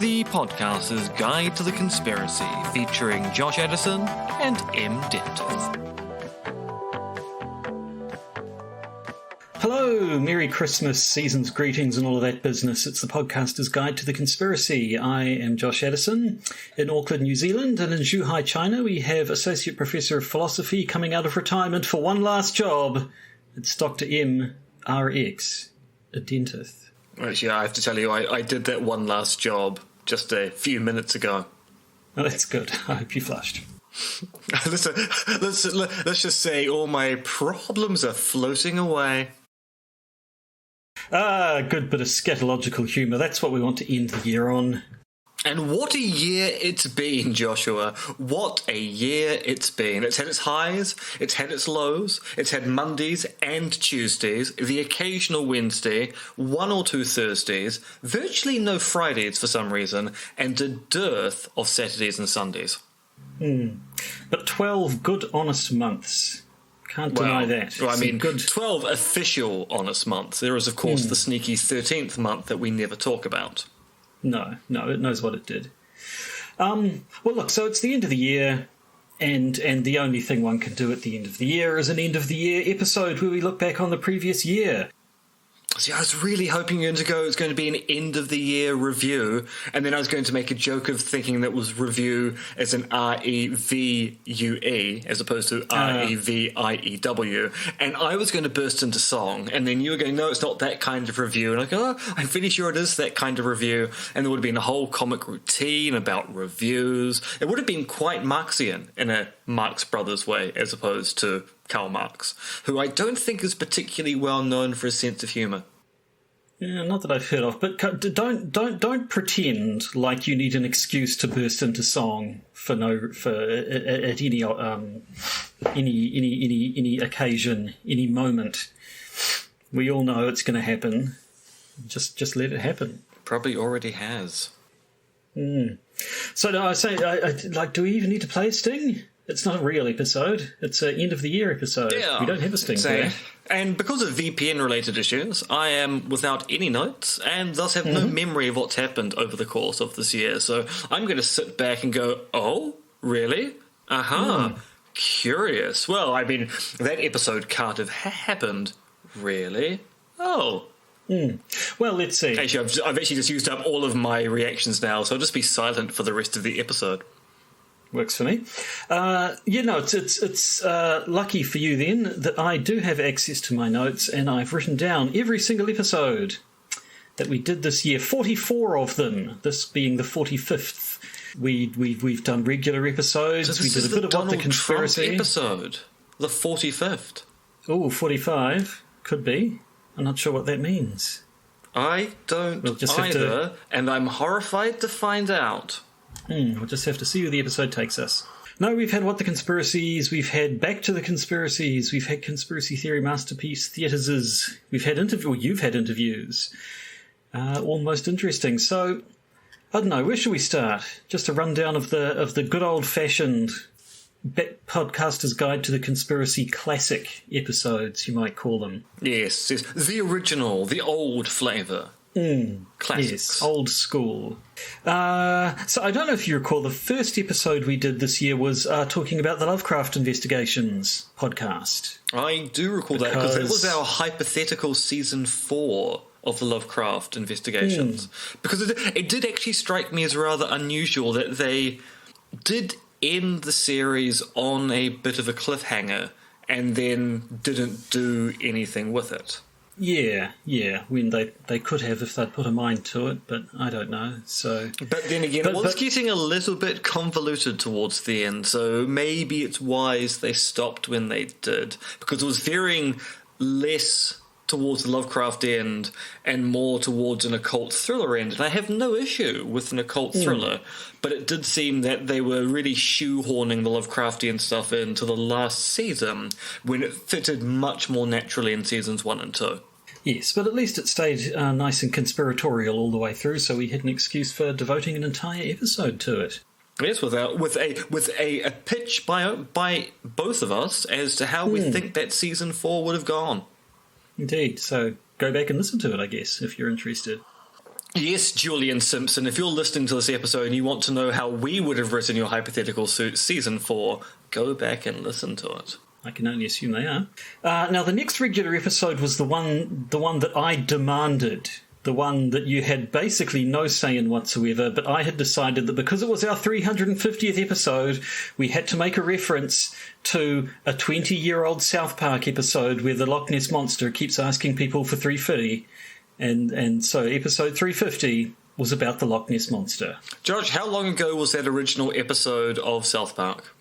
the podcaster's guide to the conspiracy, featuring Josh Edison and M. Dentith. Hello, Merry Christmas, season's greetings and all of that business. It's the podcaster's guide to the conspiracy. I am Josh Edison in Auckland, New Zealand, and in Zhuhai, China, we have Associate Professor of Philosophy coming out of retirement for one last job. It's Dr. M. R.X., a dentist. Actually, I have to tell you, I did that one last job just a few minutes ago. Oh, that's good. I hope you flushed. Let's just say all my problems are floating away. Good bit of scatological humour. That's what we want to end the year on. And what a year it's been, Joshua. What a year it's been. It's had its highs, it's had its lows, it's had Mondays and Tuesdays, the occasional Wednesday, one or two Thursdays, virtually no Fridays for some reason, and a dearth of Saturdays and Sundays. But 12 good, honest months. Can't deny that. Well, I mean, 12 official honest months. There is, of course, the sneaky 13th month that we never talk about. No, it knows what it did. Well, look, so it's the end of the year, and the only thing one can do at the end of the year is an end-of-the-year episode where we look back on the previous year. See, I was really hoping you were going to go, it's going to be an end-of-the-year review, and then I was going to make a joke of thinking that was review as an R-E-V-U-E, as opposed to R-E-V-I-E-W, and I was going to burst into song, and then you were going, no, it's not that kind of review, and I go, oh, I'm pretty sure it is that kind of review, and there would have been a whole comic routine about reviews. It would have been quite Marxian in a Marx Brothers way, as opposed to Karl Marx, who I don't think is particularly well known for his sense of humour. Yeah, not that I've heard of, but don't pretend like you need an excuse to burst into song at any occasion, any moment. We all know it's going to happen. Just let it happen. Probably already has. So no, I say, do we even need to play a sting? It's not a real episode. It's an end-of-the-year episode. Yeah, we don't have a sting there. And because of VPN-related issues, I am without any notes and thus have no memory of what's happened over the course of this year. So I'm going to sit back and go, oh, really? Curious. Well, I mean, that episode can't have happened. Really? Oh. Well, let's see. Actually, I've actually just used up all of my reactions now, so I'll just be silent for the rest of the episode. Works for me. It's lucky for you then that I do have access to my notes, and I've written down every single episode that we did this year. 44 of them. This being the 45th. We've done regular episodes. So we did a bit of what the conspiracy Trump episode, the 45th. Oh, 45 could be. I'm not sure what that means. I don't either, and I'm horrified to find out. We'll just have to see where the episode takes us. No, we've had What the Conspiracies, we've had Back to the Conspiracies, we've had Conspiracy Theory Masterpiece Theatres, we've had you've had interviews. All most interesting. So, I don't know, where should we start? Just a rundown of the good old-fashioned podcaster's guide to the conspiracy classic episodes, you might call them. Yes, the original, the old flavour. Classics. Yes, old school. So I don't know if you recall, the first episode we did this year was talking about the Lovecraft Investigations podcast. I do recall that because it was our hypothetical season 4 of the Lovecraft Investigations. Because it did actually strike me as rather unusual that they did end the series on a bit of a cliffhanger and then didn't do anything with it. Yeah, when they could have if they'd put a mind to it, but I don't know. So, but then again, it was getting a little bit convoluted towards the end, so maybe it's wise they stopped when they did, because it was veering less towards the Lovecraft end and more towards an occult thriller end. And I have no issue with an occult thriller, but it did seem that they were really shoehorning the Lovecraftian stuff into the last season when it fitted much more naturally in seasons 1 and 2. Yes, but at least it stayed nice and conspiratorial all the way through, so we had an excuse for devoting an entire episode to it. Yes, with a pitch by both of us as to how we think that season 4 would have gone. Indeed, so go back and listen to it, I guess, if you're interested. Yes, Julian Simpson, if you're listening to this episode and you want to know how we would have written your hypothetical season 4, go back and listen to it. I can only assume they are. Now, the next regular episode was the one that I demanded, the one that you had basically no say in whatsoever, but I had decided that because it was our 350th episode, we had to make a reference to a 20-year-old South Park episode where the Loch Ness Monster keeps asking people for 350, and so episode 350 was about the Loch Ness Monster. George, how long ago was that original episode of South Park?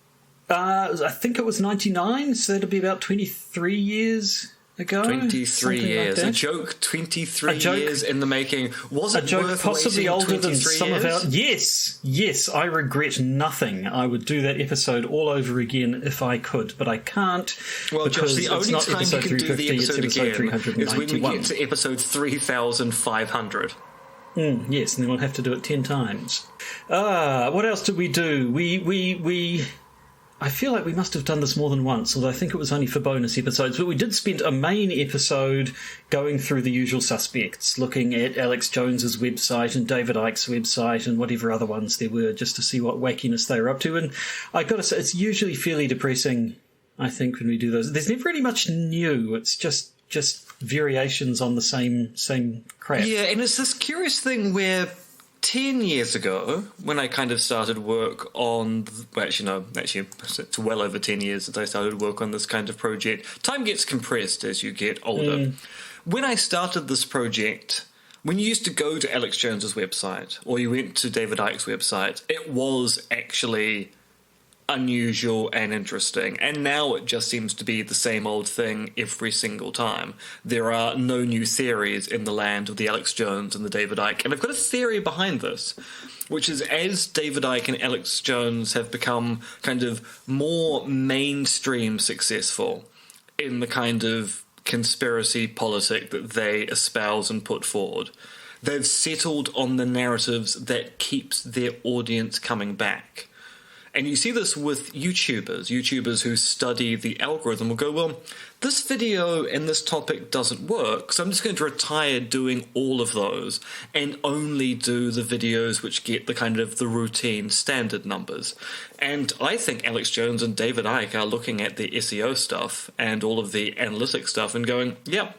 I think it was 99, so that'd be about 23 years ago. 23 years. Like a joke 23 years in the making. Was it a joke worth possibly older than some years? Of our... Yes, I regret nothing. I would do that episode all over again if I could, but I can't. Well, because Josh, the only time you can do the episode again is when we get to episode 3500. Yes, and then we'll have to do it 10 times. What else did we do? We I feel like we must have done this more than once, although I think it was only for bonus episodes. But we did spend a main episode going through the usual suspects, looking at Alex Jones's website and David Icke's website and whatever other ones there were, just to see what wackiness they were up to. And I got to say, it's usually fairly depressing, I think, when we do those. There's never really much new. It's just variations on the same crap. Yeah, and it's this curious thing where 10 years ago, when I kind of started work on... Well, actually, it's well over 10 years since I started work on this kind of project. Time gets compressed as you get older. When I started this project, when you used to go to Alex Jones's website, or you went to David Icke's website, it was actually unusual and interesting, and now it just seems to be the same old thing every single time. There are no new theories in the land of the Alex Jones and the David Icke, and I've got a theory behind this, which is as David Icke and Alex Jones have become kind of more mainstream successful in the kind of conspiracy politic that they espouse and put forward, they've settled on the narratives that keeps their audience coming back. And you see this with YouTubers who study the algorithm will go, well, this video and this topic doesn't work, so I'm just going to retire doing all of those and only do the videos which get the kind of the routine standard numbers. And I think Alex Jones and David Icke are looking at the SEO stuff and all of the analytics stuff and going, yep,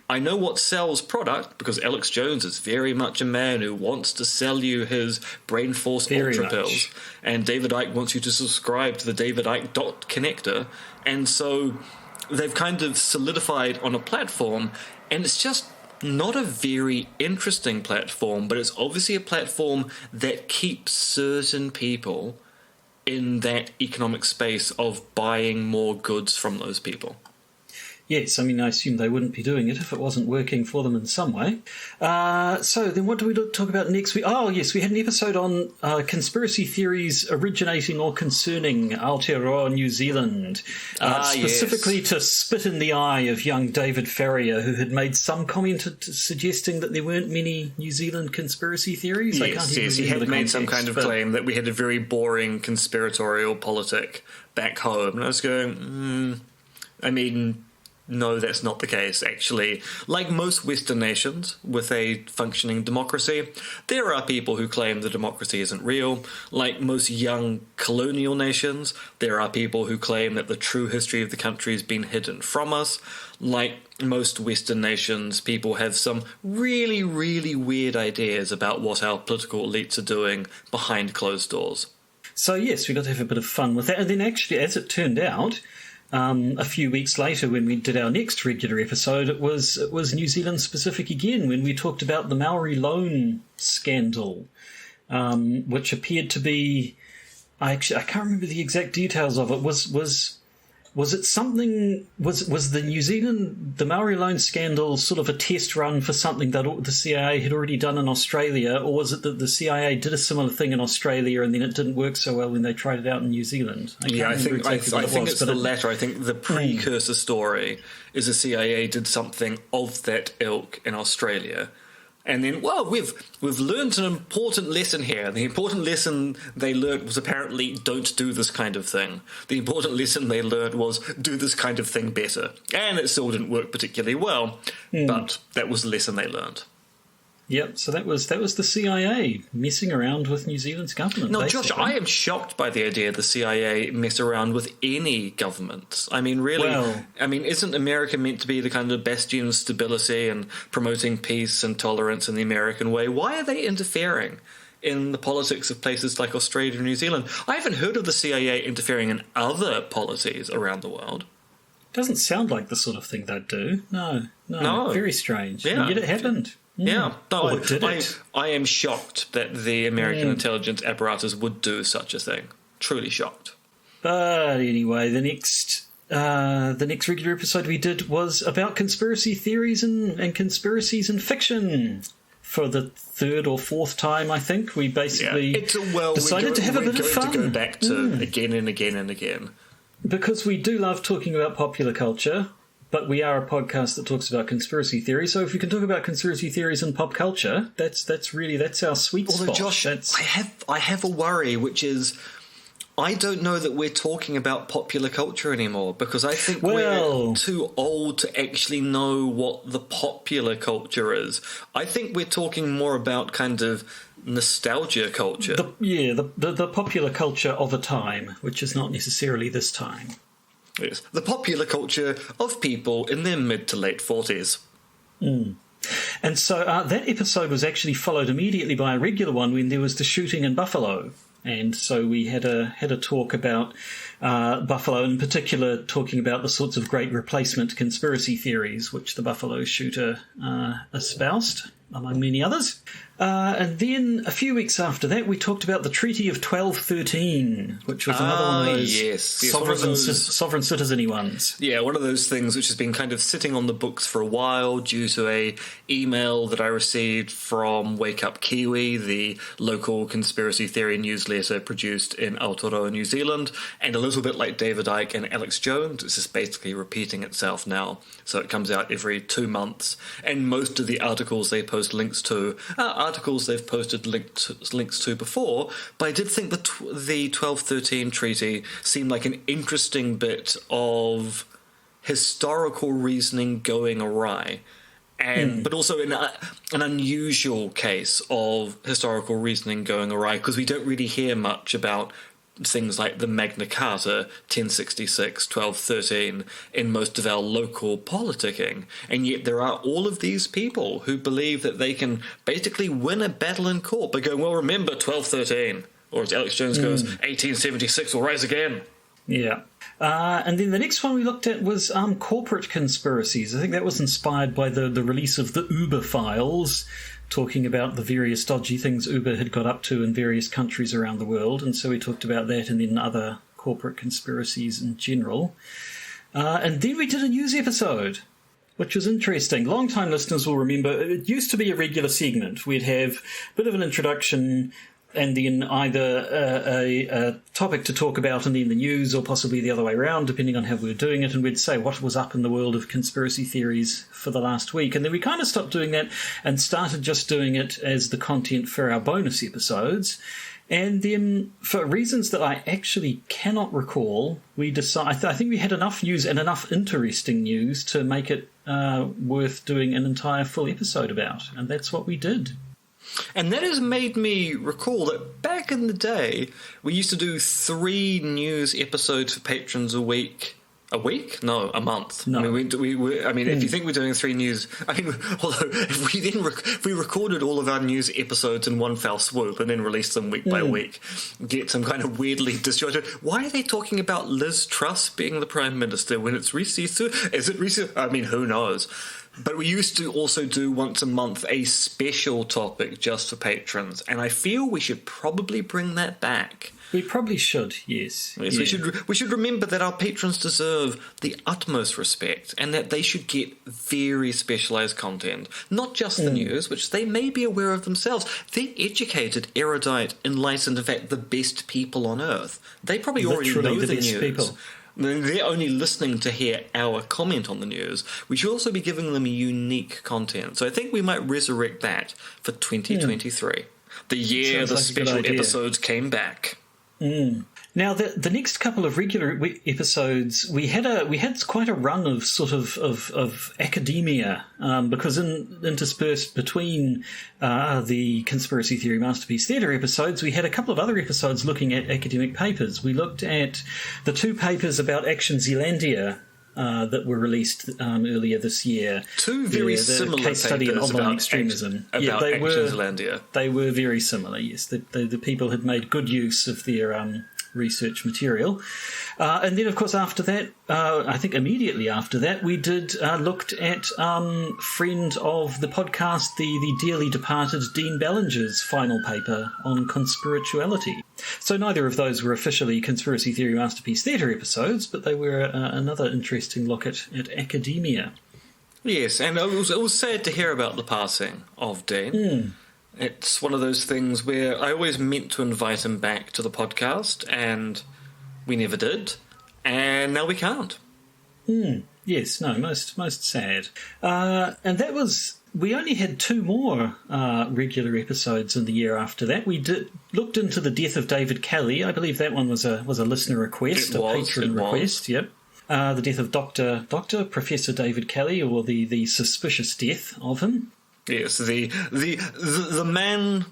I know what sells product, because Alex Jones is very much a man who wants to sell you his Brain Force Ultra pills, and David Icke wants you to subscribe to the David Icke connector, and so they've kind of solidified on a platform, and it's just not a very interesting platform, but it's obviously a platform that keeps certain people in that economic space of buying more goods from those people. Yes, I mean, I assume they wouldn't be doing it if it wasn't working for them in some way. So then what do we talk about next? We had an episode on conspiracy theories originating or concerning Aotearoa, New Zealand, specifically to spit in the eye of young David Farrier, who had made some comment suggesting that there weren't many New Zealand conspiracy theories. Yes, he had made some kind of claim that we had a very boring conspiratorial politic back home. And I was going, no, that's not the case, actually. Like most Western nations with a functioning democracy, there are people who claim the democracy isn't real. Like most young colonial nations, there are people who claim that the true history of the country has been hidden from us. Like most Western nations, people have some really, really weird ideas about what our political elites are doing behind closed doors. So yes, we got to have a bit of fun with that. And then actually, as it turned out, a few weeks later, when we did our next regular episode, it was New Zealand specific again, when we talked about the Maori loan scandal, which appeared to be, I can't remember the exact details of it. Was it something? Was the Maori loan scandal sort of a test run for something that the CIA had already done in Australia, or was it that the CIA did a similar thing in Australia and then it didn't work so well when they tried it out in New Zealand? I think it's the latter. I think the precursor story is the CIA did something of that ilk in Australia. And then, well, we've learned an important lesson here. The important lesson they learned was apparently don't do this kind of thing. The important lesson they learned was do this kind of thing better. And it still didn't work particularly well, but that was the lesson they learned. Yep, so that was the CIA messing around with New Zealand's government. No, basically. Josh, I am shocked by the idea the CIA mess around with any government. I mean, really, isn't America meant to be the kind of bastion of stability and promoting peace and tolerance in the American way? Why are they interfering in the politics of places like Australia and New Zealand? I haven't heard of the CIA interfering in other policies around the world. Doesn't sound like the sort of thing they'd do. No. Very strange. Yeah. And yet it happened. Yeah, no, did it? I am shocked that the American intelligence apparatus would do such a thing. Truly shocked. But anyway, the next regular episode we did was about conspiracy theories and conspiracies in fiction. For the third or fourth time, I think, we basically decided to have a bit of fun. To go back to again and again and again. Because we do love talking about popular culture, but we are a podcast that talks about conspiracy theories. So if we can talk about conspiracy theories in pop culture, that's our sweet spot. Although, Josh, I have a worry, which is I don't know that we're talking about popular culture anymore, because I think we're too old to actually know what the popular culture is. I think we're talking more about kind of nostalgia culture. The popular culture of a time, which is not necessarily this time. Yes, the popular culture of people in their mid to late 40s. And so that episode was actually followed immediately by a regular one when there was the shooting in Buffalo. And so we had a talk about Buffalo, in particular talking about the sorts of great replacement conspiracy theories which the Buffalo shooter espoused, among many others. And then a few weeks after that, we talked about the Treaty of 1213, which was another one of those sovereign citizen-y ones. Yeah, one of those things which has been kind of sitting on the books for a while due to a email that I received from Wake Up Kiwi, the local conspiracy theory newsletter produced in Aotearoa, New Zealand, and a little bit like David Icke and Alex Jones, it's just basically repeating itself now. So it comes out every 2 months, and most of the articles they post links to are articles they've posted links to before, but I did think the 1213 treaty seemed like an interesting bit of historical reasoning going awry, but also an unusual case of historical reasoning going awry, because we don't really hear much about things like the Magna Carta, 1066, 1213, in most of our local politicking. And yet there are all of these people who believe that they can basically win a battle in court by going, well, remember 1213. Or as Alex Jones goes, 1876 will rise again. Yeah. And then the next one we looked at was corporate conspiracies. I think that was inspired by the release of the Uber files, talking about the various dodgy things Uber had got up to in various countries around the world. And so we talked about that and then other corporate conspiracies in general. And then we did a news episode, which was interesting. Long-time listeners will remember it used to be a regular segment. We'd have a bit of an introduction and then either a topic to talk about and then the news, or possibly the other way around, depending on how we were doing it, and we'd say what was up in the world of conspiracy theories for the last week. And then we kind of stopped doing that and started just doing it as the content for our bonus episodes. And then, for reasons that I actually cannot recall, we decided, I think we had enough news and enough interesting news to make it worth doing an entire full episode about. And that's what we did. And that has made me recall that back in the day, we used to do 3 news episodes for patrons a week. A week? No, a month. No. I mean, if you think we're doing 3 news... I mean, although if we recorded all of our news episodes in one fell swoop and then released them week by week, get some kind of weirdly disjointed... Why are they talking about Liz Truss being the Prime Minister when it's Reece? Is it Reece? I mean, who knows? But we used to also do once a month a special topic just for patrons, and I feel we should probably bring that back. We probably should, yes. Yes, yeah. We should remember that our patrons deserve the utmost respect and that they should get very specialised content. Not just the news, which they may be aware of themselves. They're educated, erudite, enlightened, in fact, the best people on earth. They probably already know the news. People. They're only listening to hear our comment on the news. We should also be giving them unique content. So I think we might resurrect that for 2023. The year the special episodes came back. Now, the next couple of regular episodes, we had quite a run of sort of academia, because interspersed between the Conspiracy Theory Masterpiece Theatre episodes, we had a couple of other episodes looking at academic papers. We looked at the 2 papers about Action Zealandia that were released earlier this year. 2 very similar case study in online extremism. About Action Zealandia. They were very similar, yes. The people had made good use of their research material. And then, of course, after that, I think immediately after that, we looked at friend of the podcast, the dearly departed Dean Ballinger's final paper on conspirituality. So neither of those were officially Conspiracy Theory Masterpiece Theatre episodes, but they were another interesting look at academia. Yes, and it was sad to hear about the passing of Dean. It's one of those things where I always meant to invite him back to the podcast, and we never did, and now we can't. Yes, no, most sad. And that was... We only had 2 more regular episodes in the year after that. We looked into the death of David Kelly. I believe that one was a listener request, patron request. Yep. The death of Dr. Professor David Kelly, or the suspicious death of him. Yes, the man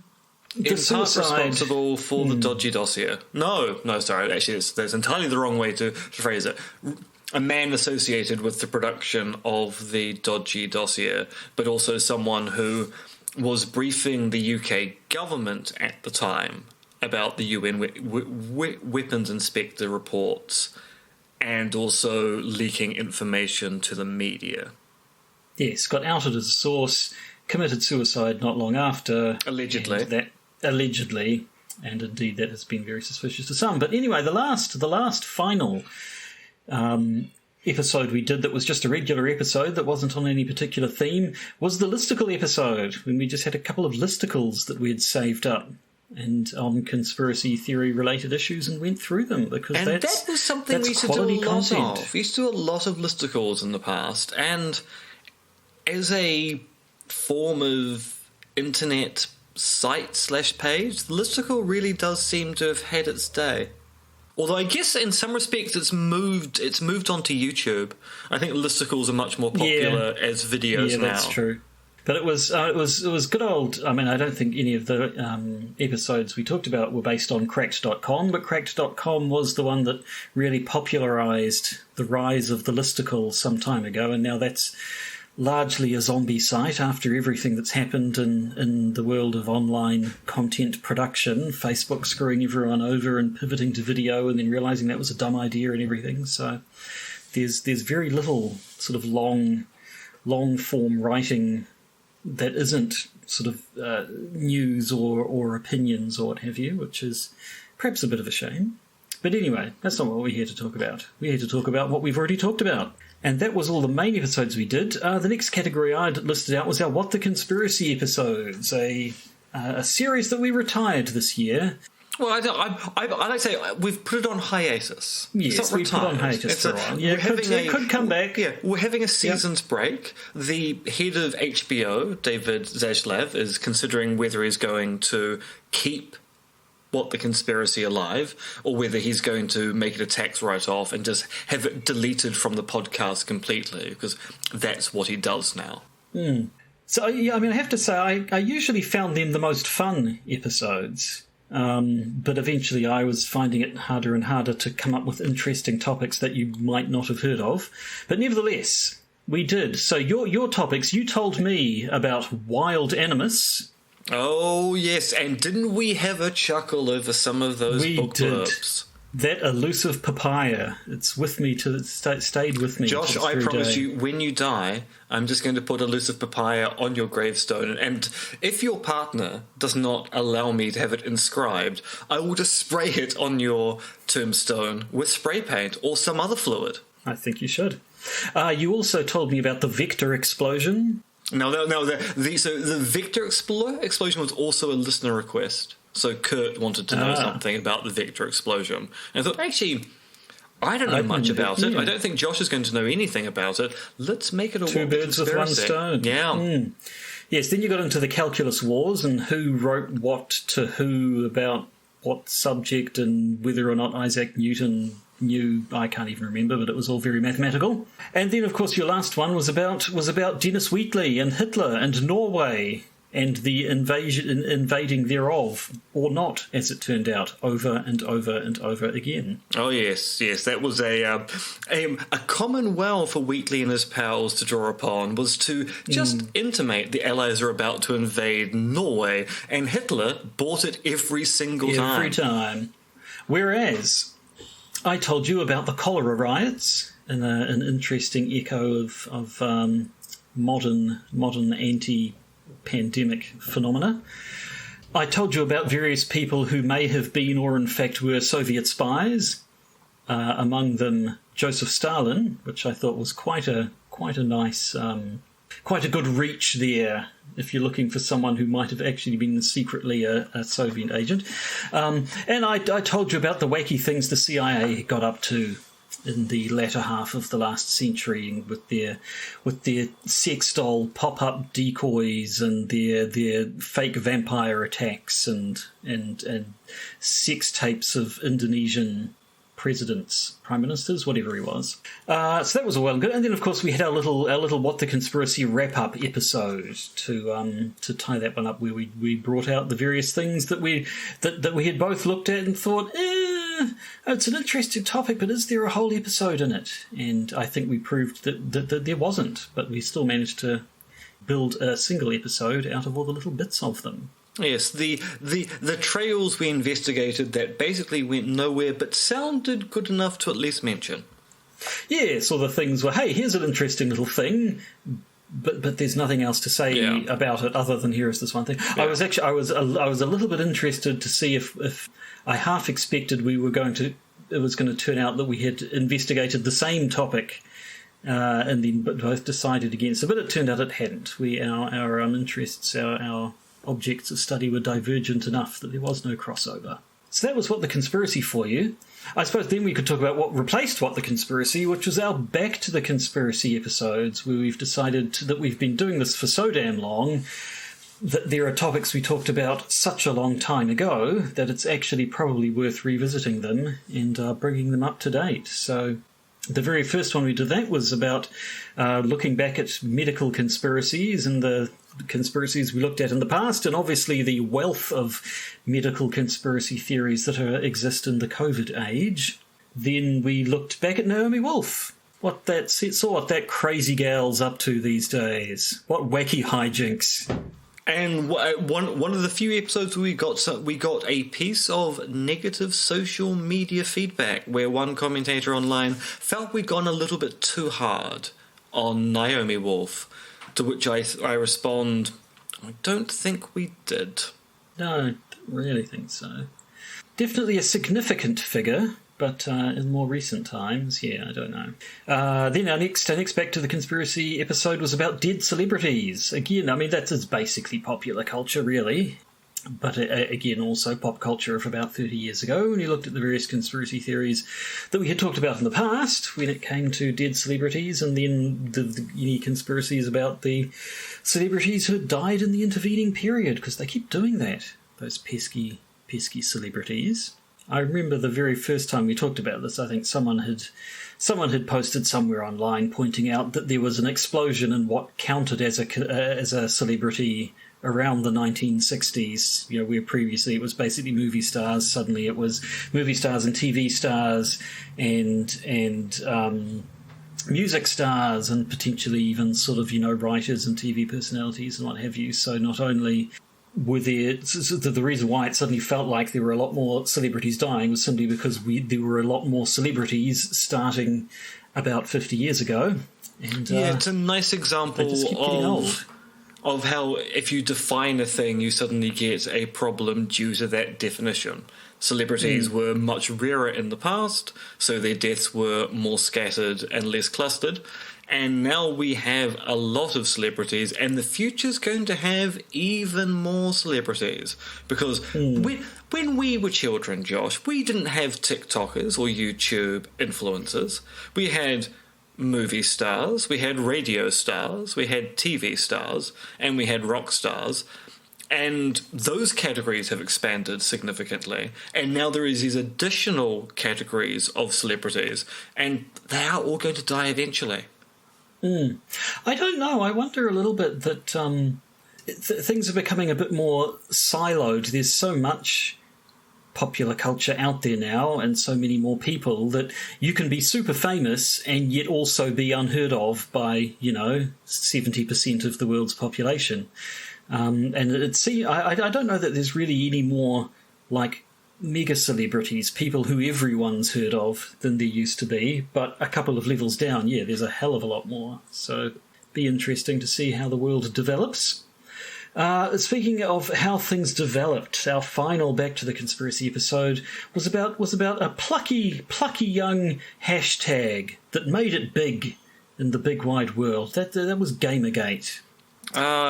in part responsible for the dodgy dossier. No, sorry, actually that's entirely the wrong way to phrase it. A man associated with the production of the dodgy dossier, but also someone who was briefing the UK government at the time about the UN weapons inspector reports, and also leaking information to the media. Yes, got outed as a source, committed suicide not long after. Allegedly. Allegedly, and indeed that has been very suspicious to some. But anyway, the last final episode we did that was just a regular episode that wasn't on any particular theme was the listicle episode, when we just had a couple of listicles that we had saved up and on conspiracy theory related issues and went through them, because that was something we used to do a lot of. We used to do a lot of listicles in the past, and as a form of internet site/page, the listicle really does seem to have had its day. Although I guess in some respects it's moved onto YouTube. I think listicles are much more popular as videos now. Yeah, that's true. But it was good old... I mean, I don't think any of the episodes we talked about were based on Cracked.com, but Cracked.com was the one that really popularised the rise of the listicle some time ago, and now that's largely a zombie site after everything that's happened in the world of online content production. Facebook screwing everyone over and pivoting to video and then realising that was a dumb idea and everything. So there's very little sort of long-form writing that isn't sort of news or opinions or what have you, which is perhaps a bit of a shame. But anyway, that's not what we're here to talk about. We're here to talk about what we've already talked about. And that was all the main episodes we did. The next category I'd listed out was our What the Conspiracy episodes, a series that we retired this year. Well, I like to say we've put it on hiatus. Yes, we put it on hiatus for a while. Yeah, it could come back. Yeah, we're having a season's break. The head of HBO, David Zaslav, is considering whether he's going to keep What the Conspiracy alive, or whether he's going to make it a tax write-off and just have it deleted from the podcast completely, because that's what he does now. So, yeah, I mean, I have to say, I usually found them the most fun episodes, but eventually I was finding it harder and harder to come up with interesting topics that you might not have heard of. But nevertheless, we did. So your topics, you told me about wild animus. Oh, yes, and didn't we have a chuckle over some of those book blurbs? That elusive papaya. It's with me stayed with me. Josh, I promise you, when you die, I'm just going to put elusive papaya on your gravestone, and if your partner does not allow me to have it inscribed, I will just spray it on your tombstone with spray paint or some other fluid. I think you should. You also told me about the Vector explosion. No. The Vector explosion was also a listener request. So Kurt wanted to know something about the Vector explosion. And I thought, actually, I don't know much about it. I don't think Josh is going to know anything about it. Let's make it a two birds with one stone. Yeah. Yes, then you got into the calculus wars and who wrote what to who about what subject and whether or not Isaac Newton knew, I can't even remember, but it was all very mathematical. And then, of course, your last one was about Dennis Wheatley and Hitler and Norway and the invading thereof, or not, as it turned out, over and over and over again. Oh yes, that was a common well for Wheatley and his pals to draw upon, was to just intimate the Allies are about to invade Norway, and Hitler bought it every single time. Every time. Whereas I told you about the cholera riots, and an interesting echo of modern anti-pandemic phenomena. I told you about various people who may have been or in fact were Soviet spies, among them Joseph Stalin, which I thought was quite a nice, quite a good reach there if you're looking for someone who might have actually been secretly a Soviet agent. And I told you about the wacky things the CIA got up to in the latter half of the last century with their sex doll pop-up decoys and their fake vampire attacks and sex tapes of Indonesian presidents, prime ministers, whatever he was. So that was all well and good. And then, of course, we had our little What the Conspiracy wrap-up episode to tie that one up, where we brought out the various things that we had both looked at and thought, it's an interesting topic, but is there a whole episode in it? And I think we proved that there wasn't, but we still managed to build a single episode out of all the little bits of them. Yes, the trails we investigated that basically went nowhere but sounded good enough to at least mention. Yes, or the things were, hey, here's an interesting little thing, but there's nothing else to say about it other than here is this one thing. Yeah. I was a little bit interested to see if I half expected it was going to turn out that we had investigated the same topic and then both decided against it, but it turned out it hadn't. Our interests, our objects of study were divergent enough that there was no crossover. So that was What the Conspiracy for you. I suppose then we could talk about what replaced What the Conspiracy, which was our Back to the Conspiracy episodes, where we've decided that we've been doing this for so damn long that there are topics we talked about such a long time ago that it's actually probably worth revisiting them and bringing them up to date. So the very first one we did that was about looking back at medical conspiracies and the conspiracies we looked at in the past, and obviously the wealth of medical conspiracy theories that exist in the COVID age. Then we looked back at Naomi Wolf, what that crazy gal's up to these days, what wacky hijinks. And one of the few episodes we got a piece of negative social media feedback where one commentator online felt we'd gone a little bit too hard on Naomi Wolf, to which I respond, I don't think we did. No, I don't really think so. Definitely a significant figure, but in more recent times, I don't know. Then our next Back to the Conspiracy episode was about dead celebrities. Again, I mean, that's basically popular culture, really. But again, also pop culture of about 30 years ago, when you looked at the various conspiracy theories that we had talked about in the past when it came to dead celebrities, and then any conspiracies about the celebrities who had died in the intervening period, because they keep doing that, those pesky celebrities. I remember the very first time we talked about this, I think someone had posted somewhere online pointing out that there was an explosion in what counted as a celebrity around the 1960s, where previously it was basically movie stars. Suddenly it was movie stars and TV stars and music stars and potentially even sort of, writers and TV personalities and what have you. So not only were there... The reason why it suddenly felt like there were a lot more celebrities dying was simply because there were a lot more celebrities starting about 50 years ago. And, it's a nice example they just keep getting old. Of how if you define a thing, you suddenly get a problem due to that definition. Celebrities were much rarer in the past, so their deaths were more scattered and less clustered. And now we have a lot of celebrities, and the future's going to have even more celebrities. Because when we were children, Josh, we didn't have TikTokers or YouTube influencers. We had movie stars, we had radio stars, we had TV stars, and we had rock stars. And those categories have expanded significantly. And now there is these additional categories of celebrities, and they are all going to die eventually. I don't know. I wonder a little bit that things are becoming a bit more siloed. There's so much popular culture out there now and so many more people that you can be super famous and yet also be unheard of by, 70% of the world's population. And I don't know that there's really any more like mega celebrities, people who everyone's heard of, than there used to be. But a couple of levels down, there's a hell of a lot more. So be interesting to see how the world develops. Speaking of how things developed, our final Back to the Conspiracy episode was about a plucky young hashtag that made it big in the big wide world. That was Gamergate,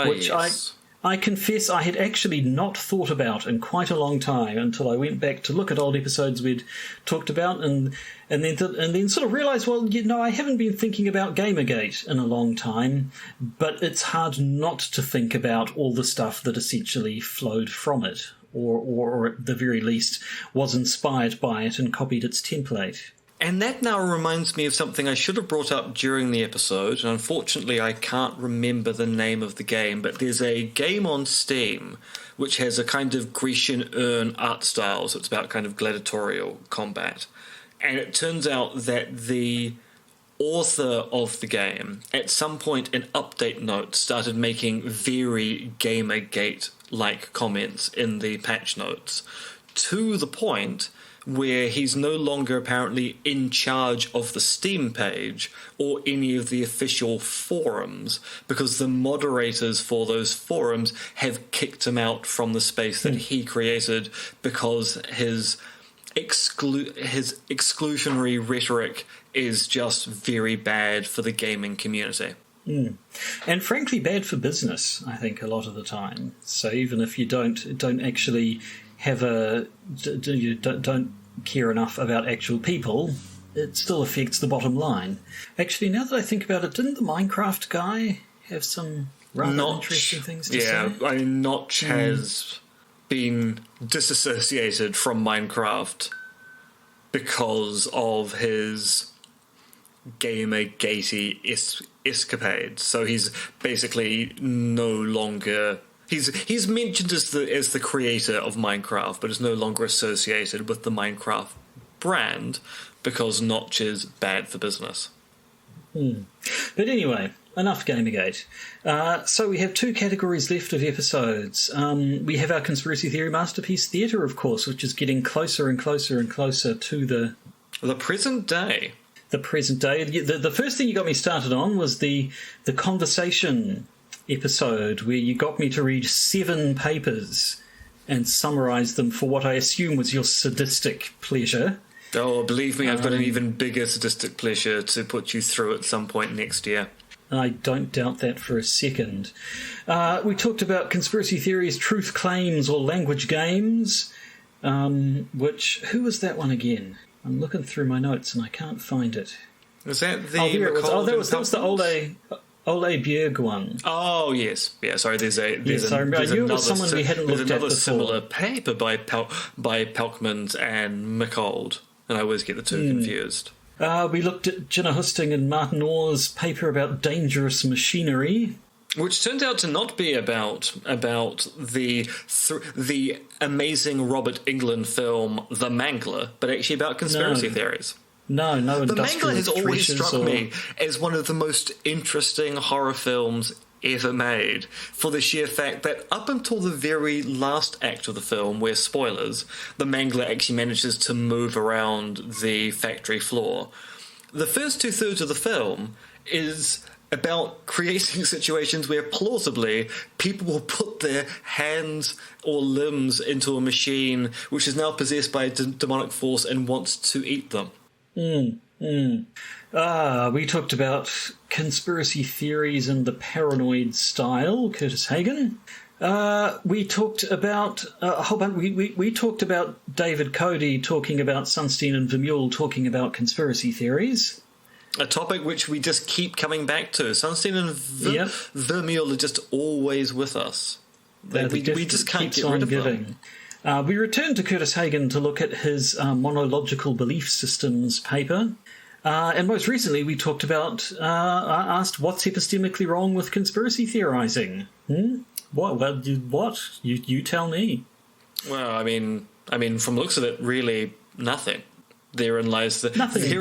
which yes. I confess I had actually not thought about in quite a long time until I went back to look at old episodes we'd talked about and then sort of realised, I haven't been thinking about Gamergate in a long time, but it's hard not to think about all the stuff that essentially flowed from it, or at the very least was inspired by it and copied its template. And that now reminds me of something I should have brought up during the episode, and unfortunately I can't remember the name of the game, but there's a game on Steam which has a kind of Grecian urn art style, so it's about kind of gladiatorial combat. And it turns out that the author of the game, at some point in update notes, started making very Gamergate-like comments in the patch notes, to the point where he's no longer apparently in charge of the Steam page or any of the official forums, because the moderators for those forums have kicked him out from the space that he created because his exclusionary rhetoric is just very bad for the gaming community. And frankly bad for business, I think, a lot of the time. So even if you don't actually don't care enough about actual people, it still affects the bottom line. Actually, now that I think about it, didn't the Minecraft guy have some rather interesting things to say? Yeah, I mean, Notch has been disassociated from Minecraft because of his Gamergatey escapades. So he's basically no longer... He's mentioned as the creator of Minecraft, but is no longer associated with the Minecraft brand because Notch is bad for business. But anyway, enough Gamergate. So we have two categories left of episodes. We have our Conspiracy Theory Masterpiece Theatre, of course, which is getting closer and closer and closer to the present day. The present day. The first thing you got me started on was the conversation episode where you got me to read 7 papers and summarise them for what I assume was your sadistic pleasure. Oh, believe me, I've got an even bigger sadistic pleasure to put you through at some point next year. I don't doubt that for a second. We talked about conspiracy theories, truth claims, or language games, who was that one again? I'm looking through my notes and I can't find it. Was that the... that was the Ole Bjerg one. Oh, yes. Yeah, sorry, there's I knew it was someone we hadn't looked at before. There's another similar paper by Pelkmans and McCold, and I always get the two confused. We looked at Jenna Husting and Martin Orr's paper about dangerous machinery. Which turned out to not be about the amazing Robert Englund film The Mangler, but actually about conspiracy theories. No, The Mangler has always struck me as one of the most interesting horror films ever made, for the sheer fact that up until the very last act of the film, where, spoilers, the Mangler actually manages to move around the factory floor, the first 2/3 of the film is about creating situations where plausibly people will put their hands or limbs into a machine which is now possessed by a demonic force and wants to eat them. We talked about conspiracy theories and the paranoid style, Curtis Hagen. We talked about a whole bunch. We talked about David Cody talking about Sunstein and Vermeulen talking about conspiracy theories. A topic which we just keep coming back to. Sunstein and Vermeulen are just always with us. We just can't get rid of them. We returned to Curtis Hagen to look at his monological belief systems paper. And most recently, we talked about, asked what's epistemically wrong with conspiracy theorizing. What? You tell me. Well, I mean, from the looks of it, really nothing. Therein lies the nothing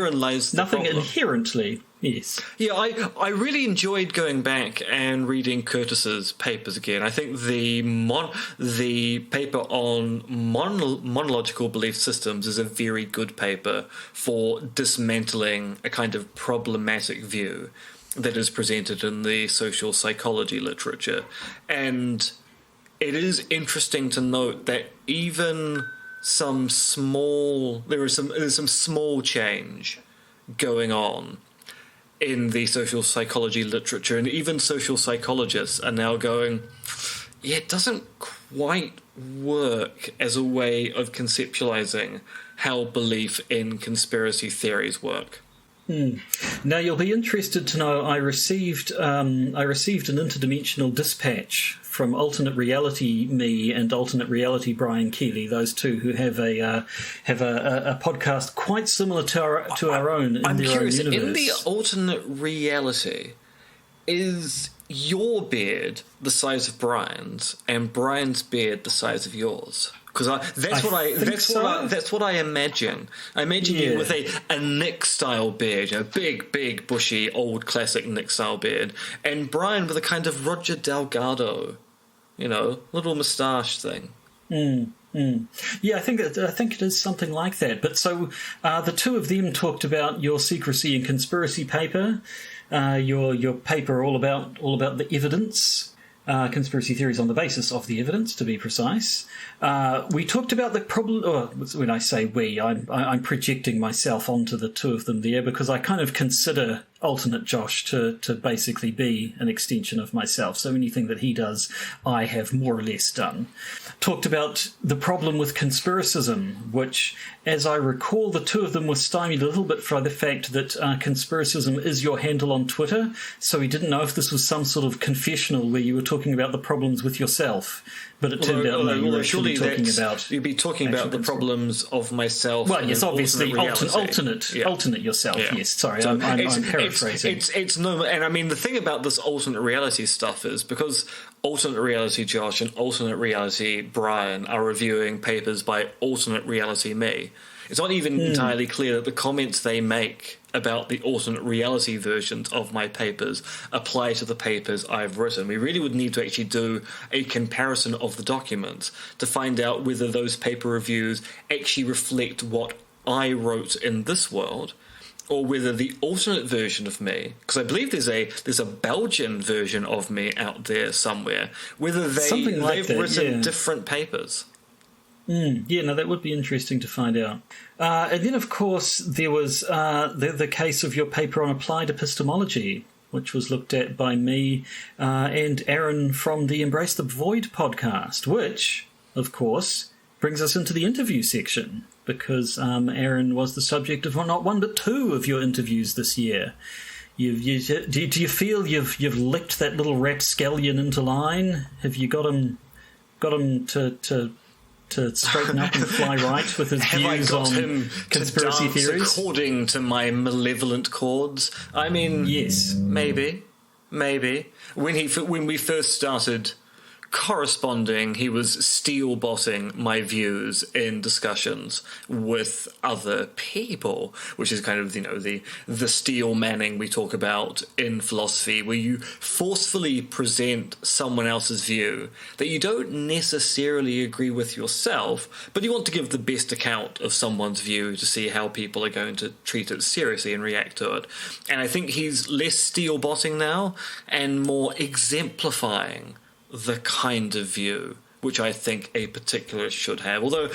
problem. Inherently. Yes. Yeah, I really enjoyed going back and reading Curtis's papers again. I think the paper on monological belief systems is a very good paper for dismantling a kind of problematic view that is presented in the social psychology literature. And it is interesting to note that even there's some small change going on in the social psychology literature, and even social psychologists are now going, yeah, it doesn't quite work as a way of conceptualizing how belief in conspiracy theories work. Now, you'll be interested to know I received an interdimensional dispatch from Alternate Reality me and Alternate Reality Brian Keeley, those two who have a podcast quite similar to our own in I'm their curious, own universe. in the alternate reality, is your beard the size of Brian's and Brian's beard the size of yours? Because that's what I imagine. I imagine you with a Nick style beard, big bushy old classic Nick style beard, and Brian with a kind of Roger Delgado, little moustache thing. Yeah, I think it is something like that. But so the two of them talked about your secrecy and conspiracy paper, your paper all about the evidence. Conspiracy theories on the basis of the evidence, to be precise. We talked about the problem. When I say we, I'm projecting myself onto the two of them there because I kind of consider alternate Josh to basically be an extension of myself. So anything that he does, I have more or less done. Talked about the problem with conspiracism, which, as I recall, the two of them were stymied a little bit by the fact that conspiracism is your handle on Twitter. So he didn't know if this was some sort of confessional where you were talking about the problems with yourself. But it turned out you were actually talking about... You'd be talking about the problems of myself. Well, yes, obviously, alternate yourself, yes. Sorry, I'm paraphrasing. It's no... And I mean, the thing about this alternate reality stuff is because alternate reality Josh and alternate reality Brian are reviewing papers by alternate reality me, it's not even entirely clear that the comments they make about the alternate reality versions of my papers apply to the papers I've written. We really would need to actually do a comparison of the documents to find out whether those paper reviews actually reflect what I wrote in this world, or whether the alternate version of me, because I believe there's a Belgian version of me out there somewhere, whether they've written different papers. That would be interesting to find out. And then, of course, there was the case of your paper on applied epistemology, which was looked at by me and Aaron from the Embrace the Void podcast, which, of course, brings us into the interview section, because Aaron was the subject of not one but two of your interviews this year. Do you feel you've licked that little rapscallion into line? Have you got him to straighten up and fly right with his views on conspiracy theories? According to my malevolent chords? I mean, yes, maybe. When we first started corresponding, he was steel-bossing my views in discussions with other people, which is kind of, the steel manning we talk about in philosophy, where you forcefully present someone else's view that you don't necessarily agree with yourself, but you want to give the best account of someone's view to see how people are going to treat it seriously and react to it. And I think he's less steel-bossing now and more exemplifying the kind of view which I think a particularist should have. Although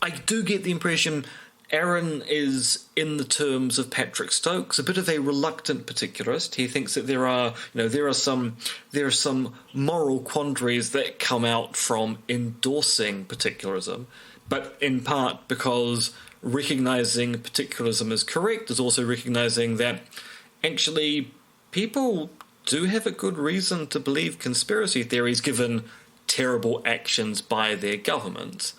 I do get the impression Aaron is, in the terms of Patrick Stokes, a bit of a reluctant particularist. He thinks that there are some moral quandaries that come out from endorsing particularism, but in part because recognizing particularism is correct is also recognizing that actually people do have a good reason to believe conspiracy theories given terrible actions by their government.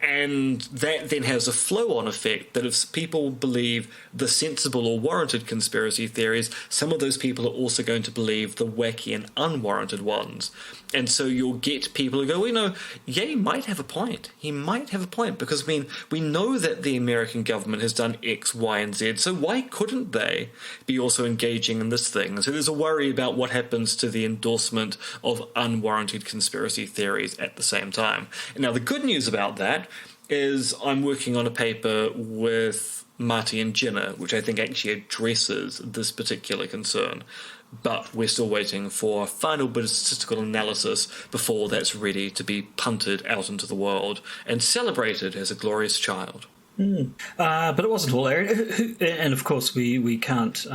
And that then has a flow-on effect that if people believe the sensible or warranted conspiracy theories, some of those people are also going to believe the wacky and unwarranted ones. And so you'll get people who go, well, he might have a point. He might have a point because, we know that the American government has done X, Y, and Z, so why couldn't they be also engaging in this thing? So there's a worry about what happens to the endorsement of unwarranted conspiracy theories at the same time. And now the good news about that is I'm working on a paper with Marty and Jenna, which I think actually addresses this particular concern. But we're still waiting for a final bit of statistical analysis before that's ready to be punted out into the world and celebrated as a glorious child. But it wasn't all Aaron. And of course, we can't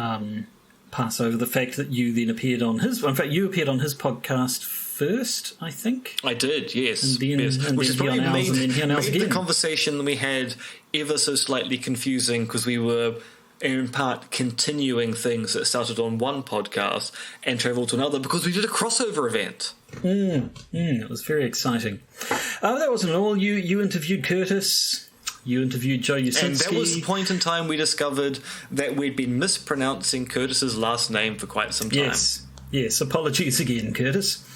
pass over the fact that you then appeared on his... In fact, you appeared on his podcast first, I think. I did, yes. And then, yes. And which then has probably made the the conversation we had ever so slightly confusing because we were... in part continuing things that started on one podcast and travelled to another because we did a crossover event. It was very exciting. That wasn't all. You interviewed Curtis. You interviewed Joe Yasinski. And that was the point in time we discovered that we'd been mispronouncing Curtis's last name for quite some time. Yes. Apologies again, Curtis.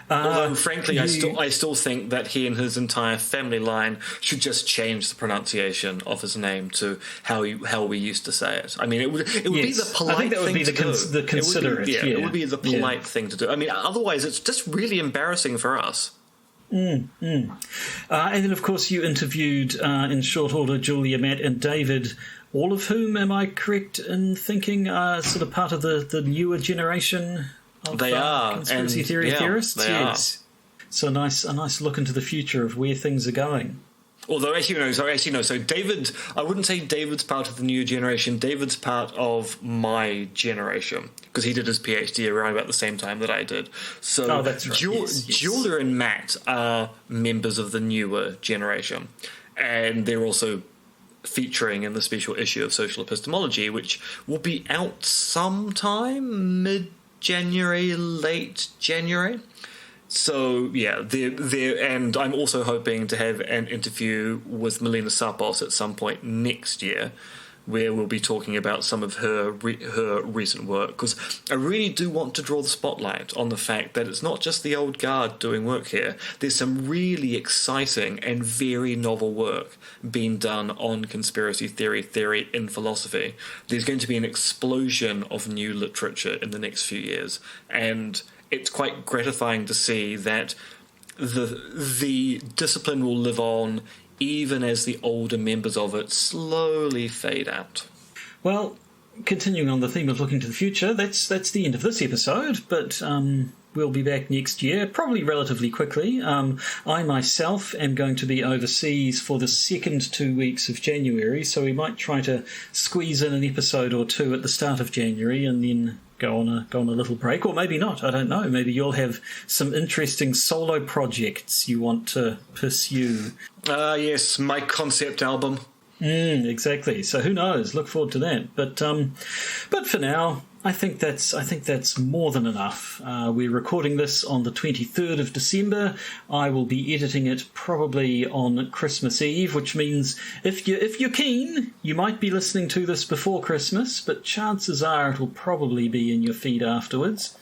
Although, frankly, I still think that he and his entire family line should just change the pronunciation of his name to how we used to say it. It would be the polite thing to do. The considerate. It would be the polite thing to do. Otherwise, it's just really embarrassing for us. And then, of course, you interviewed in short order Julia, Matt, and David, all of whom, am I correct in thinking, are sort of part of the newer generation of they are conspiracy theory theorists? They yes. Are. So a nice look into the future of where things are going. Although, no. So David, I wouldn't say David's part of the new generation. David's part of my generation because he did his PhD around about the same time that I did. So that's right. Julia and Matt are members of the newer generation. And they're also featuring in the special issue of Social Epistemology, which will be out sometime mid-January, late January. So, and I'm also hoping to have an interview with Melina Sapos at some point next year, where we'll be talking about some of her recent work, because I really do want to draw the spotlight on the fact that it's not just the old guard doing work here. There's some really exciting and very novel work being done on conspiracy theory in philosophy. There's going to be an explosion of new literature in the next few years, and it's quite gratifying to see that the discipline will live on even as the older members of it slowly fade out. Well, continuing on the theme of looking to the future, that's the end of this episode, but we'll be back next year, probably relatively quickly. I myself am going to be overseas for the second 2 weeks of January, so we might try to squeeze in an episode or two at the start of January and then go on a little break, or maybe not. I don't know. Maybe you'll have some interesting solo projects you want to pursue. Yes, my concept album. Exactly. So who knows? Look forward to that. But for now, I think that's more than enough. We're recording this on the 23rd of December. I will be editing it probably on Christmas Eve, which means if you're keen, you might be listening to this before Christmas, but chances are it will probably be in your feed afterwards.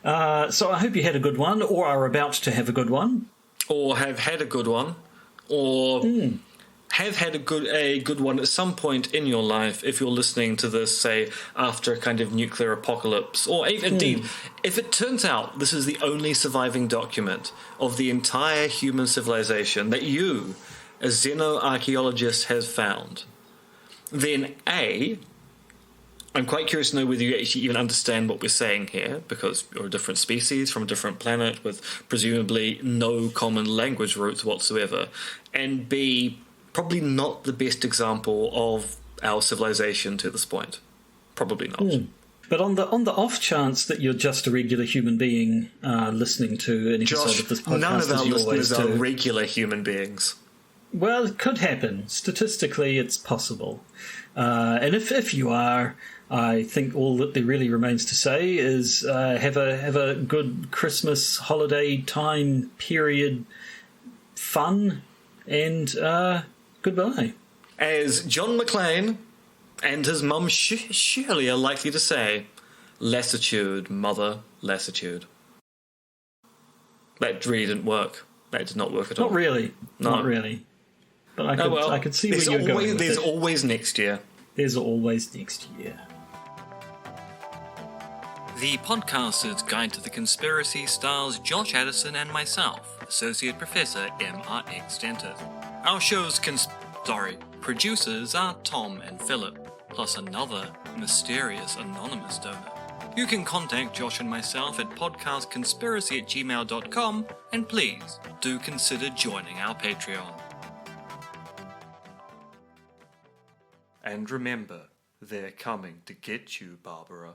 So I hope you had a good one, or are about to have a good one. Or have had a good one. Or... have had a good one at some point in your life if you're listening to this, say, after a kind of nuclear apocalypse. Or indeed, if it turns out this is the only surviving document of the entire human civilization that you, as xenoarchaeologist, have found, then I'm quite curious to know whether you actually even understand what we're saying here, because you're a different species from a different planet with presumably no common language roots whatsoever. And B, probably not the best example of our civilization to this point. Probably not. But on the off chance that you're just a regular human being listening to an episode of this podcast, none of our listeners are do, regular human beings. Well, it could happen. Statistically, it's possible. And if you are, I think all that there really remains to say is have a good Christmas holiday time period fun, and goodbye. As John McClane and his mum Shirley are likely to say, lassitude, mother, lassitude. That really didn't work. That did not work at all. Not really. No. Not really. But I could see where you're going with There's it. always next year. There's always next year. The Podcaster's Guide to the Conspiracy stars Josh Addison and myself, Associate Professor MRX Dentist. Our show's producers are Tom and Philip, plus another mysterious anonymous donor. You can contact Josh and myself at podcastconspiracy@gmail.com, and please do consider joining our Patreon. And remember, they're coming to get you, Barbara.